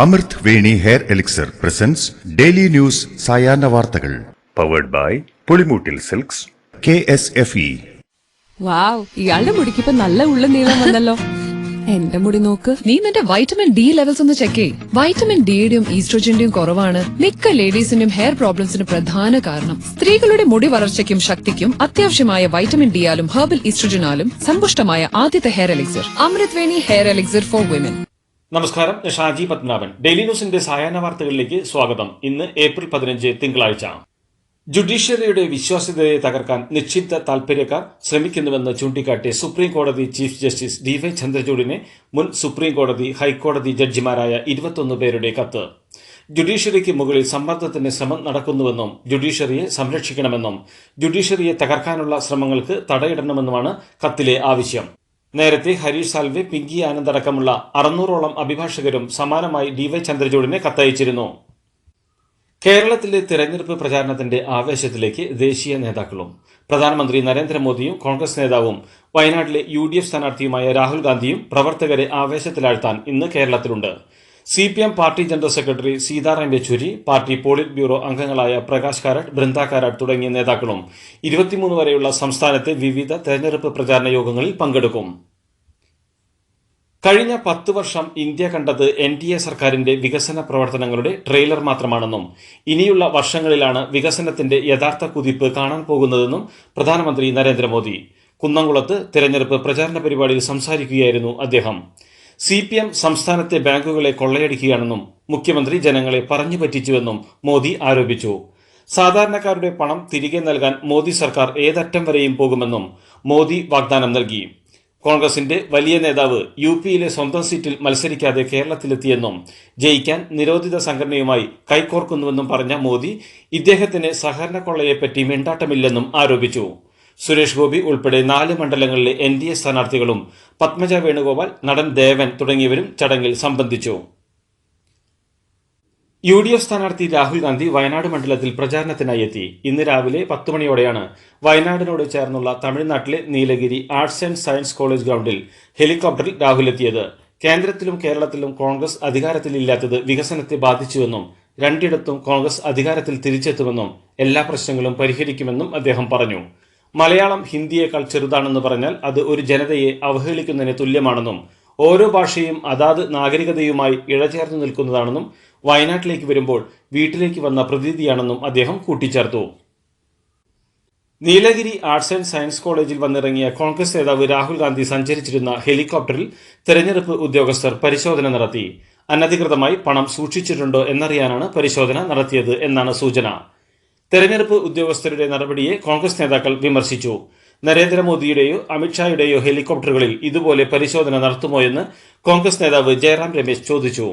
അമൃത് Veni hair elixir presents daily news സായാഹ്ന വാർത്തകൾ powered by Pulimoottil silks KSFE. Wow, ഇയാളുടെ മുടിക്കിപ്പോ നല്ല ഉള്ള നീളം വന്നല്ലോ. എന്റെ മുടി നോക്ക്. നീ നിന്റെ വൈറ്റമിൻ ഡി ലെവൽസ് ഒന്ന് ചെക്ക് ചെയ്യ്. വൈറ്റമിൻ ഡിയുടെയും ഈസ്ട്രോജന്റെയും കുറവാണ് മിക്ക ലേഡീസിന്റെയും ഹെയർ പ്രോബ്ലംസിന് പ്രധാന കാരണം. സ്ത്രീകളുടെ മുടി വളർച്ചയ്ക്കും ശക്തിക്കും അത്യാവശ്യമായ വൈറ്റമിൻ ഡിയാലും ഹെർബൽ ഈസ്ട്രോജനാലും സമ്പുഷ്ടമായ ആദ്യത്തെ hair elixir Amrit Veni hair elixir for women. നമസ്കാരം, ഷാജി പത്മനാഭൻ. ഡെയിലി ന്യൂസിന്റെ സായാഹ്ന വാർത്തകളിലേക്ക് സ്വാഗതം. ഇന്ന് ഏപ്രിൽ 15 തിങ്കളാഴ്ച. ജുഡീഷ്യറിയുടെ വിശ്വാസ്യതയെ തകർക്കാൻ നിക്ഷിപ്ത താൽപര്യക്കാർ ശ്രമിക്കുന്നുവെന്ന് ചൂണ്ടിക്കാട്ടി സുപ്രീം കോടതി ചീഫ് ജസ്റ്റിസ് DY ചന്ദ്രചൂഡിന് മുൻ സുപ്രീം കോടതി ഹൈക്കോടതി ജഡ്ജിമാരായ 21 പേരുടെ കത്ത്. ജുഡീഷ്യറിക്ക് മുകളിൽ സമ്മർദ്ദത്തിന് ശ്രമം നടക്കുന്നുവെന്നും ജുഡീഷ്യറിയെ സംരക്ഷിക്കണമെന്നും ജുഡീഷ്യറിയെ തകർക്കാനുള്ള ശ്രമങ്ങൾക്ക് തടയിടണമെന്നുമാണ് കത്തിലെ ആവശ്യം. നേരത്തെ ഹരീഷ് സാൽവെ, പിങ്കി ആനന്ദ് അടക്കമുള്ള 600ഓളം അഭിഭാഷകരും സമാനമായി DY ചന്ദ്രചൂഡിനെ കത്തയച്ചിരുന്നു. കേരളത്തിലെ തെരഞ്ഞെടുപ്പ് പ്രചാരണത്തിന്റെ ആവേശത്തിലേക്ക് ദേശീയ നേതാക്കളും. പ്രധാനമന്ത്രി നരേന്ദ്രമോദിയും കോൺഗ്രസ് നേതാവും വയനാട്ടിലെ UDF സ്ഥാനാർത്ഥിയുമായ രാഹുൽ ഗാന്ധിയും പ്രവർത്തകരെ ആവേശത്തിലാഴ്ത്താൻ ഇന്ന് കേരളത്തിലുണ്ട്. CPM party general secretary Sitaram Yechury, party polit bureau അംഗങ്ങളായ പ്രകാശ് കാരാട്ട്, ബൃന്ദ കാരാട്ട് തുടങ്ങിയ നേതാക്കളും 23 വരെയുള്ള സംസ്ഥാനത്തെ വിവിധ തെരഞ്ഞെടുപ്പ് പ്രചാരണ യോഗങ്ങളിൽ പങ്കെടുക്കും. കഴിഞ്ഞ 10 വർഷം ഇന്ത്യ കണ്ടത് NDA സർക്കാരിന്റെ വികസന പ്രവർത്തനങ്ങളുടെ ട്രെയിലർ മാത്രമാണെന്നും ഇനിയുള്ള വർഷങ്ങളിലാണ് വികസനത്തിന്റെ യഥാർത്ഥ കുതിപ്പ് കാണാൻ പോകുന്നതെന്നും പ്രധാനമന്ത്രി നരേന്ദ്രമോദി കുന്നംകുളത്ത് തെരഞ്ഞെടുപ്പ് പ്രചാരണ പരിപാടിയിൽ സംസാരിക്കുകയായിരുന്നു അദ്ദേഹം. CPM സംസ്ഥാനത്തെ ബാങ്കുകളെ കൊള്ളയടിക്കുകയാണെന്നും മുഖ്യമന്ത്രി ജനങ്ങളെ പറഞ്ഞു പറ്റിച്ചുവെന്നും മോദി ആരോപിച്ചു. സാധാരണക്കാരുടെ പണം തിരികെ നൽകാൻ മോദി സർക്കാർ ഏതറ്റം വരെയും പോകുമെന്നും മോദി വാഗ്ദാനം നൽകി. കോൺഗ്രസിന്റെ വലിയ നേതാവ് UPയിലെ സ്വന്തം സീറ്റിൽ മത്സരിക്കാതെ കേരളത്തിലെത്തിയെന്നും ജയിക്കാൻ നിരോധിത സംഘടനയുമായി കൈകോർക്കുന്നുവെന്നും പറഞ്ഞ മോദി ഇദ്ദേഹത്തിന് സഹകരണ കൊള്ളയെപ്പറ്റി മിണ്ടാട്ടമില്ലെന്നും ആരോപിച്ചു. സുരേഷ് ഗോപി ഉൾപ്പെടെ 4 മണ്ഡലങ്ങളിലെ NDA സ്ഥാനാർത്ഥികളും പത്മജ വേണുഗോപാൽ, നടൻ ദേവൻ തുടങ്ങിയവരും ചടങ്ങിൽ സംബന്ധിച്ചു. UDF സ്ഥാനാർത്ഥി രാഹുൽ ഗാന്ധി വയനാട് മണ്ഡലത്തിൽ പ്രചാരണത്തിനായി എത്തി. ഇന്ന് രാവിലെ 10 മണിയോടെയാണ് വയനാടിനോട് ചേർന്നുള്ള തമിഴ്നാട്ടിലെ Nilgiri arts and science college ഗ്രൗണ്ടിൽ ഹെലികോപ്റ്ററിൽ രാഹുൽ എത്തിയത്. കേന്ദ്രത്തിലും കേരളത്തിലും കോൺഗ്രസ് അധികാരത്തിലില്ലാത്തത് വികസനത്തെ ബാധിച്ചുവെന്നും രണ്ടിടത്തും കോൺഗ്രസ് അധികാരത്തിൽ തിരിച്ചെത്തുമെന്നും എല്ലാ പ്രശ്നങ്ങളും പരിഹരിക്കുമെന്നും അദ്ദേഹം പറഞ്ഞു. മലയാളം ഹിന്ദിയേക്കാൾ ചെറുതാണെന്ന് പറഞ്ഞാൽ അത് ഒരു ജനതയെ അവഹേളിക്കുന്നതിന് തുല്യമാണെന്നും ഓരോ ഭാഷയും അതാത് നാഗരികതയുമായി ഇഴചേർന്നു നിൽക്കുന്നതാണെന്നും വയനാട്ടിലേക്ക് വരുമ്പോൾ വീട്ടിലേക്ക് വന്ന പ്രതീതിയാണെന്നും അദ്ദേഹം കൂട്ടിച്ചേർത്തു. നീലഗിരി ആർട്സ് ആൻഡ് സയൻസ് കോളേജിൽ വന്നിറങ്ങിയ കോൺഗ്രസ് നേതാവ് രാഹുൽ ഗാന്ധി സഞ്ചരിച്ചിരുന്ന ഹെലികോപ്റ്ററിൽ തെരഞ്ഞെടുപ്പ് ഉദ്യോഗസ്ഥർ പരിശോധന നടത്തി. അനധികൃതമായി പണം സൂക്ഷിച്ചിട്ടുണ്ടോ എന്നറിയാനാണ് പരിശോധന നടത്തിയത് എന്നാണ് സൂചന. തെരഞ്ഞെടുപ്പ് ഉദ്യോഗസ്ഥരുടെ നടപടിയെ കോൺഗ്രസ് നേതാക്കൾ വിമർശിച്ചു. നരേന്ദ്രമോദിയുടെയോ അമിത്ഷായുടെയോ ഹെലികോപ്റ്ററുകളിൽ ഇതുപോലെ പരിശോധന നടത്തുമോയെന്ന് കോൺഗ്രസ് നേതാവ് ജയറാം രമേശ് ചോദിച്ചു.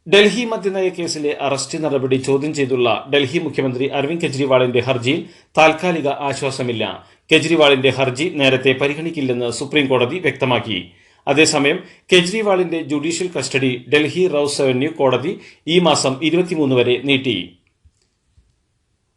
ഡൽഹി മദ്യനയ കേസിലെ അറസ്റ്റ് നടപടി ചോദ്യം ചെയ്തുള്ള ഡൽഹി മുഖ്യമന്ത്രി അരവിന്ദ് കെജ്രിവാളിന്റെ ഹർജിയിൽ താൽക്കാലിക ആശ്വാസമില്ല. കെജ്രിവാളിന്റെ ഹർജി നേരത്തെ പരിഗണിക്കില്ലെന്ന് സുപ്രീം കോടതി വ്യക്തമാക്കി. അതേസമയം കെജ്രിവാളിന്റെ judicial custody Delhi Rouse Avenue കോടതി ഈ മാസം 23 വരെ നീട്ടി.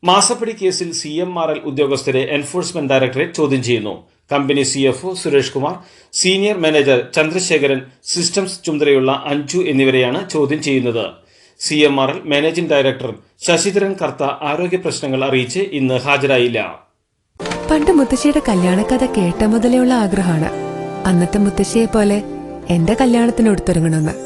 മാസപ്പടി കേസിൽ CMRL ഉദ്യോഗസ്ഥരെ എൻഫോഴ്സ്മെന്റ് ഡയറക്ടറേറ്റ് ചോദ്യം ചെയ്യുന്നു. Company CFO Suresh Kumar, senior manager Chandrasekharan, systems ചുമതലയുള്ള അഞ്ജു എന്നിവരെയാണ് ചോദ്യം ചെയ്യുന്നത്. CMRL മാനേജിംഗ് ഡയറക്ടർ ശശിധരൻ കർത്ത ആരോഗ്യ പ്രശ്നങ്ങൾ അറിയിച്ച് ഇന്ന് ഹാജരായില്ല. പണ്ട് മുത്തശ്ശിയുടെ കല്യാണക്കഥ കേട്ട മുതലെയുള്ള ആഗ്രഹമാണ് അന്നത്തെ മുത്തശ്ശിയെ പോലെ എന്റെ കല്യാണത്തിന് എടുത്തൊരുങ്ങണമെന്ന്.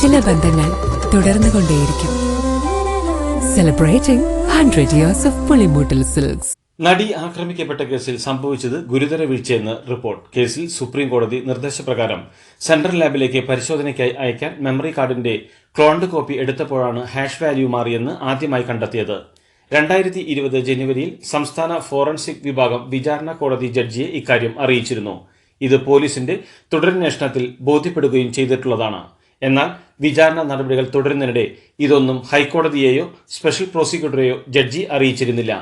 ചില ബന്ധങ്ങൾ തുടർന്നുകൊണ്ടേയിരിക്കും. Celebrating 100 years of Pulimoottil silks. നടി ആക്രമിക്കപ്പെട്ട കേസിൽ സംഭവിച്ചത് ഗുരുതര വീഴ്ചയെന്ന് റിപ്പോർട്ട്. കേസിൽ സുപ്രീം കോടതി നിർദ്ദേശപ്രകാരം സെൻട്രൽ ലാബിലേക്ക് പരിശോധനയ്ക്കായി അയക്കാൻ മെമ്മറി കാർഡിന്റെ ക്ലോൺഡ് കോപ്പി എടുത്തപ്പോഴാണ് ഹാഷ് വാല്യൂ മാറിയെന്ന് ആദ്യമായി കണ്ടെത്തിയത്. 2020 ജനുവരിയിൽ സംസ്ഥാന ഫോറൻസിക് വിഭാഗം വിചാരണ കോടതി ജഡ്ജിയെ ഇക്കാര്യം അറിയിച്ചിരുന്നു. ഇത് പോലീസിന്റെ തുടരന്വേഷണത്തിൽ ബോധ്യപ്പെടുകയും ചെയ്തിട്ടുള്ളതാണ്. എന്നാൽ വിചാരണ നടപടികൾ തുടരുന്നതിനിടെ ഇതൊന്നും ഹൈക്കോടതിയെയോ സ്പെഷ്യൽ പ്രോസിക്യൂട്ടറെയോ ജഡ്ജി അറിയിച്ചിരുന്നില്ല.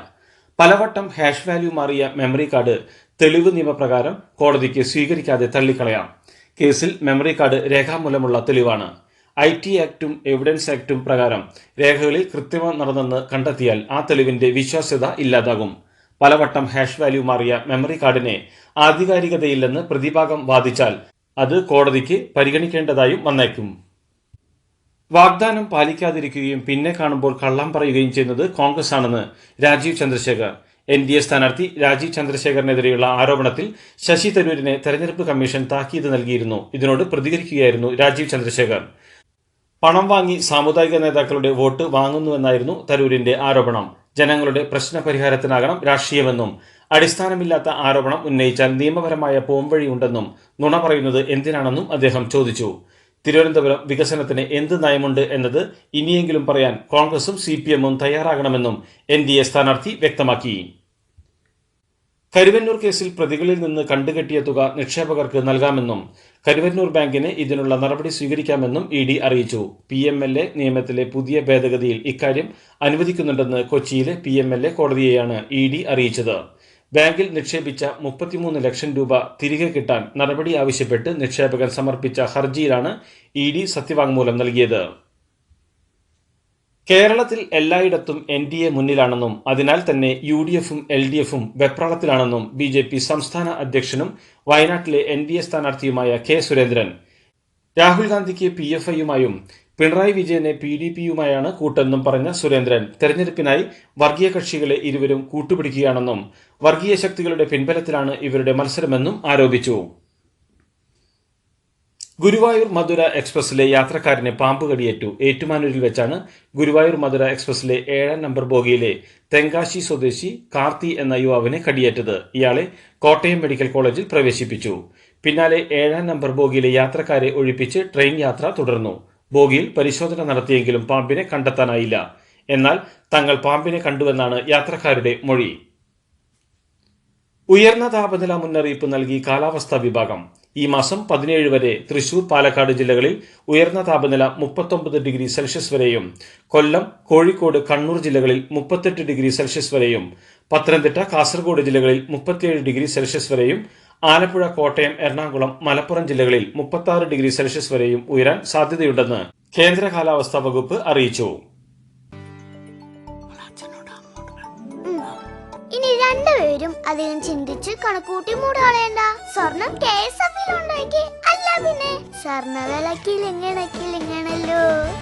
പലവട്ടം ഹാഷ് വാല്യൂ മാറിയ മെമ്മറി കാർഡ് തെളിവ് നിയമപ്രകാരം കോടതിക്ക് സ്വീകരിക്കാതെ തള്ളിക്കളയാം. കേസിൽ മെമ്മറി കാർഡ് രേഖാമൂലമുള്ള തെളിവാണ്. IT ആക്ടും എവിഡൻസ് ആക്ടും പ്രകാരം രേഖകളിൽ കൃത്രിമം നടന്നെന്ന് കണ്ടെത്തിയാൽ ആ തെളിവിന്റെ വിശ്വാസ്യത ഇല്ലാതാകും. പലവട്ടം ഹാഷ് വാല്യൂ മാറിയ മെമ്മറി കാർഡിനെ ആധികാരികതയില്ലെന്ന് പ്രതിഭാഗം വാദിച്ചാൽ അത് കോടതിക്ക് പരിഗണിക്കേണ്ടതായും വന്നേക്കും. വാഗ്ദാനം പാലിക്കാതിരിക്കുകയും പിന്നെ കാണുമ്പോൾ കള്ളം പറയുകയും ചെയ്യുന്നത് കോൺഗ്രസ് ആണെന്ന് രാജീവ് ചന്ദ്രശേഖർ. NDA സ്ഥാനാർത്ഥി രാജീവ് ചന്ദ്രശേഖറിനെതിരെയുള്ള ആരോപണത്തിൽ ശശി തരൂരിനെ തെരഞ്ഞെടുപ്പ് കമ്മീഷൻ താക്കീത് നൽകിയിരുന്നു. ഇതിനോട് പ്രതികരിക്കുകയായിരുന്നു രാജീവ് ചന്ദ്രശേഖർ. പണം വാങ്ങി സാമുദായിക നേതാക്കളുടെ വോട്ട് വാങ്ങുന്നുവെന്നായിരുന്നു തരൂരിന്റെ ആരോപണം. ജനങ്ങളുടെ പ്രശ്നപരിഹാരത്തിനാകണം രാഷ്ട്രീയമെന്നും അടിസ്ഥാനമില്ലാത്ത ആരോപണം ഉന്നയിച്ചാൽ നിയമപരമായ പോംവഴിയുണ്ടെന്നും നുണ പറയുന്നത് എന്തിനാണെന്നും അദ്ദേഹം ചോദിച്ചു. തിരുവനന്തപുരം വികസനത്തിന് എന്ത് നയമുണ്ട് എന്നത് ഇനിയെങ്കിലും പറയാൻ കോൺഗ്രസും CPM-ഉം തയ്യാറാകണമെന്നും NDA സ്ഥാനാർത്ഥി വ്യക്തമാക്കി. കരുവന്നൂർ കേസിൽ പ്രതികളിൽ നിന്ന് കണ്ടുകെട്ടിയ തുക നിക്ഷേപകർക്ക് നൽകാമെന്നും കരുവന്നൂർ ബാങ്കിന് ഇതിനുള്ള നടപടി സ്വീകരിക്കാമെന്നും ED അറിയിച്ചു. PMLA നിയമത്തിലെ പുതിയ ഭേദഗതിയിൽ ഇക്കാര്യം അനുവദിക്കുന്നുണ്ടെന്ന് കൊച്ചിയിലെ PMLA കോടതിയെയാണ് ED അറിയിച്ചത്. ബാങ്കിൽ നിക്ഷേപിച്ച 33 ലക്ഷം രൂപ തിരികെ കിട്ടാൻ നടപടി ആവശ്യപ്പെട്ട് നിക്ഷേപകൻ സമർപ്പിച്ച ഹർജിയിലാണ് ED സത്യവാങ്മൂലം നൽകിയത്. കേരളത്തിൽ എല്ലായിടത്തും NDA മുന്നിലാണെന്നും അതിനാൽ തന്നെ UDF-ഉം LDF-ഉം വെപ്രാളത്തിലാണെന്നും BJP സംസ്ഥാന അധ്യക്ഷനും വയനാട്ടിലെ NDA സ്ഥാനാർത്ഥിയുമായ K. സുരേന്ദ്രൻ. രാഹുൽ ഗാന്ധിക്ക് PFI-യുമായും പിണറായി വിജയനെ PDP-യുമായാണ് കൂട്ടെന്നും പറഞ്ഞ സുരേന്ദ്രൻ തെരഞ്ഞെടുപ്പിനായി വർഗീയ കക്ഷികളെ ഇരുവരും കൂട്ടുപിടിക്കുകയാണെന്നും വർഗീയ ശക്തികളുടെ പിൻബലത്തിലാണ് ഇവരുടെ മത്സരമെന്നും ആരോപിച്ചു. ഗുരുവായൂർ മധുര എക്സ്പ്രസിലെ യാത്രക്കാരന് പാമ്പ് കടിയേറ്റു. ഏറ്റുമാനൂരിൽ വെച്ചാണ് ഗുരുവായൂർ മധുര എക്സ്പ്രസിലെ 7-ാം നമ്പർ ബോഗിയിലെ തെങ്കാശി സ്വദേശി കാർത്തി എന്ന യുവാവിനെ കടിയേറ്റത്. ഇയാളെ കോട്ടയം മെഡിക്കൽ കോളേജിൽ പ്രവേശിപ്പിച്ചു. പിന്നാലെ 7-ാം നമ്പർ ബോഗിയിലെ യാത്രക്കാരെ ഒഴിപ്പിച്ച് ട്രെയിൻ യാത്ര തുടർന്നു. ബോഗിയിൽ പരിശോധന നടത്തിയെങ്കിലും പാമ്പിനെ കണ്ടെത്താനായില്ല. എന്നാൽ തങ്ങൾ പാമ്പിനെ കണ്ടുവെന്നാണ് യാത്രക്കാരുടെ മൊഴി. ഉയർന്ന താപനില മുന്നറിയിപ്പ് നൽകി കാലാവസ്ഥാ വിഭാഗം. ഈ മാസം 17 വരെ തൃശൂർ, പാലക്കാട് ജില്ലകളിൽ ഉയർന്ന താപനില 39 ഡിഗ്രി സെൽഷ്യസ് വരെയും, കൊല്ലം, കോഴിക്കോട്, കണ്ണൂർ ജില്ലകളിൽ 38 ഡിഗ്രി സെൽഷ്യസ് വരെയും, പത്തനംതിട്ട, കാസർഗോഡ് ജില്ലകളിൽ 37 ഡിഗ്രി സെൽഷ്യസ് വരെയും, ആലപ്പുഴ, കോട്ടയം, എറണാകുളം, മലപ്പുറം ജില്ലകളിൽ 36 ഡിഗ്രി സെൽഷ്യസ് വരെയും ഉയരാൻ സാധ്യതയുണ്ടെന്ന് കേന്ദ്ര കാലാവസ്ഥാ വകുപ്പ് അറിയിച്ചു. ഇനി രണ്ടുപേരും അധികം ചിന്തിച്ച് കണക്കൂട്ടി മൂടാളേണ്ട. സ്വർണം KSF-ലുണ്ടാക്കി അല്ല പിന്നെ സ്വർണ്ണവിലക്കിലിങ്ങണല്ലോ.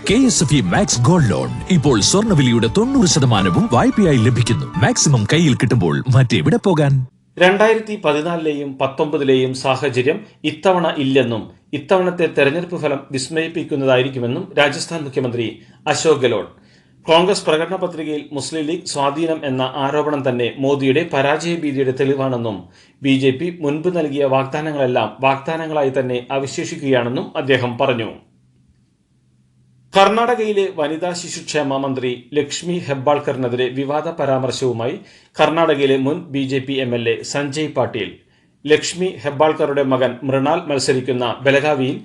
KSF മാക്സ് ഗോൾഡ് ലോൺ ഇപ്പോൾ സ്വർണ്ണവിലയുടെ 90% വായ്പയായി ലഭിക്കുന്നു. മാക്സിമം കയ്യിൽ കിട്ടുമ്പോൾ മറ്റെവിടെ പോകാൻ? 2014-ലെയും 19-ലെയും സാഹചര്യം ഇത്തവണ ഇല്ലെന്നും ഇത്തവണത്തെ തെരഞ്ഞെടുപ്പ് ഫലം വിസ്മയിപ്പിക്കുന്നതായിരിക്കുമെന്നും രാജസ്ഥാൻ മുഖ്യമന്ത്രി അശോക് ഗെഹ്ലോട്ട്. കോൺഗ്രസ് പ്രകടന പത്രികയിൽ മുസ്ലിം ലീഗ് സ്വാധീനം എന്ന ആരോപണം തന്നെ മോദിയുടെ പരാജയ ഭീതിയുടെ തെളിവാണെന്നും BJP മുൻപ് നൽകിയ വാഗ്ദാനങ്ങളെല്ലാം വാഗ്ദാനങ്ങളായി തന്നെ അവശേഷിക്കുകയാണെന്നും അദ്ദേഹം പറഞ്ഞു. കർണാടകയിലെ വനിതാ ശിശുക്ഷേമ മന്ത്രി ലക്ഷ്മി ഹെബ്ബാൾക്കറിനെതിരെ വിവാദ പരാമർശവുമായി കർണാടകയിലെ മുൻ BJP MLA സഞ്ജയ് പാട്ടീൽ. ലക്ഷ്മി ഹെബ്ബാൾക്കറുടെ മകൻ മൃണാൽ മത്സരിക്കുന്ന ബലഗാവിയിൽ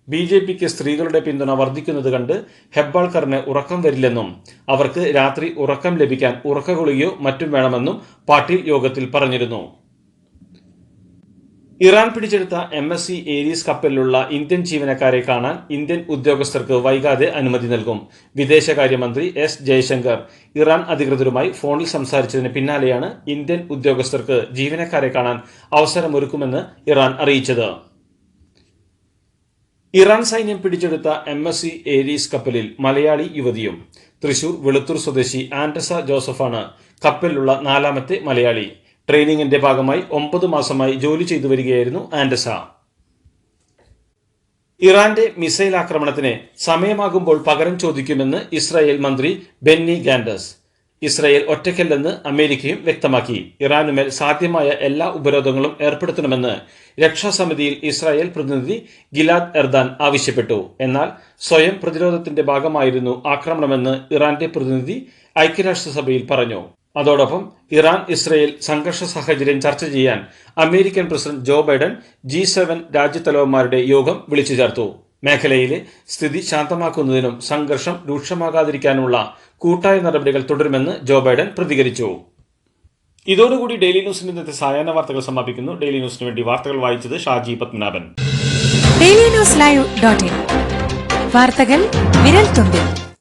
BJPക്ക് സ്ത്രീകളുടെ പിന്തുണ വർദ്ധിക്കുന്നത് കണ്ട് ഹെബ്ബാൾക്കറിന് ഉറക്കം വരില്ലെന്നും അവർക്ക് രാത്രി ഉറക്കം ലഭിക്കാൻ ഉറക്കഗുളികയോ മറ്റും വേണമെന്നും പാട്ടീൽ യോഗത്തിൽ പറഞ്ഞിരുന്നു. ഇറാൻ പിടിച്ചെടുത്ത MSC ഏരീസ് കപ്പലിലുള്ള ഇന്ത്യൻ ജീവനക്കാരെ കാണാൻ ഇന്ത്യൻ ഉദ്യോഗസ്ഥർക്ക് വൈകാതെ അനുമതി നൽകും. വിദേശകാര്യമന്ത്രി S. ജയശങ്കർ ഇറാൻ അധികൃതരുമായി ഫോണിൽ സംസാരിച്ചതിന് പിന്നാലെയാണ് ഇന്ത്യൻ ഉദ്യോഗസ്ഥർക്ക് ജീവനക്കാരെ കാണാൻ അവസരമൊരുക്കുമെന്ന് ഇറാൻ അറിയിച്ചത്. ഇറാൻ സൈന്യം പിടിച്ചെടുത്ത MSC ഏരീസ് കപ്പലിൽ മലയാളി യുവതിയും. തൃശൂർ വെളുത്തൂർ സ്വദേശി ആൻഡ്രസ ജോസഫാണ് കപ്പലിലുള്ള 4ാമത്തെ മലയാളി. ട്രെയിനിങ്ങിന്റെ ഭാഗമായി 9 മാസമായി ജോലി ചെയ്തു വരികയായിരുന്നു ആൻഡസ. ഇറാന്റെ മിസൈൽ ആക്രമണത്തിന് സമയമാകുമ്പോൾ പകരം ചോദിക്കുമെന്ന് ഇസ്രായേൽ മന്ത്രി ബെന്നി ഗാൻഡസ്. ഇസ്രായേൽ ഒറ്റയ്ക്കല്ലെന്ന് അമേരിക്കയും വ്യക്തമാക്കി. ഇറാനുമേൽ സാധ്യമായ എല്ലാ ഉപരോധങ്ങളും ഏർപ്പെടുത്തണമെന്ന് രക്ഷാസമിതിയിൽ ഇസ്രായേൽ പ്രതിനിധി ഗിലാദ് എർദാൻ ആവശ്യപ്പെട്ടു. എന്നാൽ സ്വയം പ്രതിരോധത്തിന്റെ ഭാഗമായിരുന്നു ആക്രമണമെന്ന് ഇറാന്റെ പ്രതിനിധി ഐക്യരാഷ്ട്രസഭയിൽ പറഞ്ഞു. അതോടൊപ്പം ഇറാൻ ഇസ്രായേൽ സംഘർഷ സാഹചര്യം ചർച്ച ചെയ്യാൻ American president Joe Biden G7 രാജ്യത്തലവന്മാരുടെ യോഗം വിളിച്ചു ചേർത്തു. മേഖലയിലെ സ്ഥിതി ശാന്തമാക്കുന്നതിനും സംഘർഷം രൂക്ഷമാകാതിരിക്കാനുള്ള കൂട്ടായ നടപടികൾ തുടരുമെന്ന് ജോ ബൈഡൻ പ്രതികരിച്ചു. ഇതോടുകൂടി ഡെയിലി ന്യൂസിന്റെ ഇന്നത്തെ സായാഹ്ന വാർത്തകൾ സമാപിക്കുന്നു. ഡെയിലി ന്യൂസിന് വേണ്ടി വാർത്തകൾ വായിച്ചത് ഷാജി പത്മനാഭൻ. DailyNewsLive.in വാർത്തകൾ വിരൽ തുമ്പിൽ.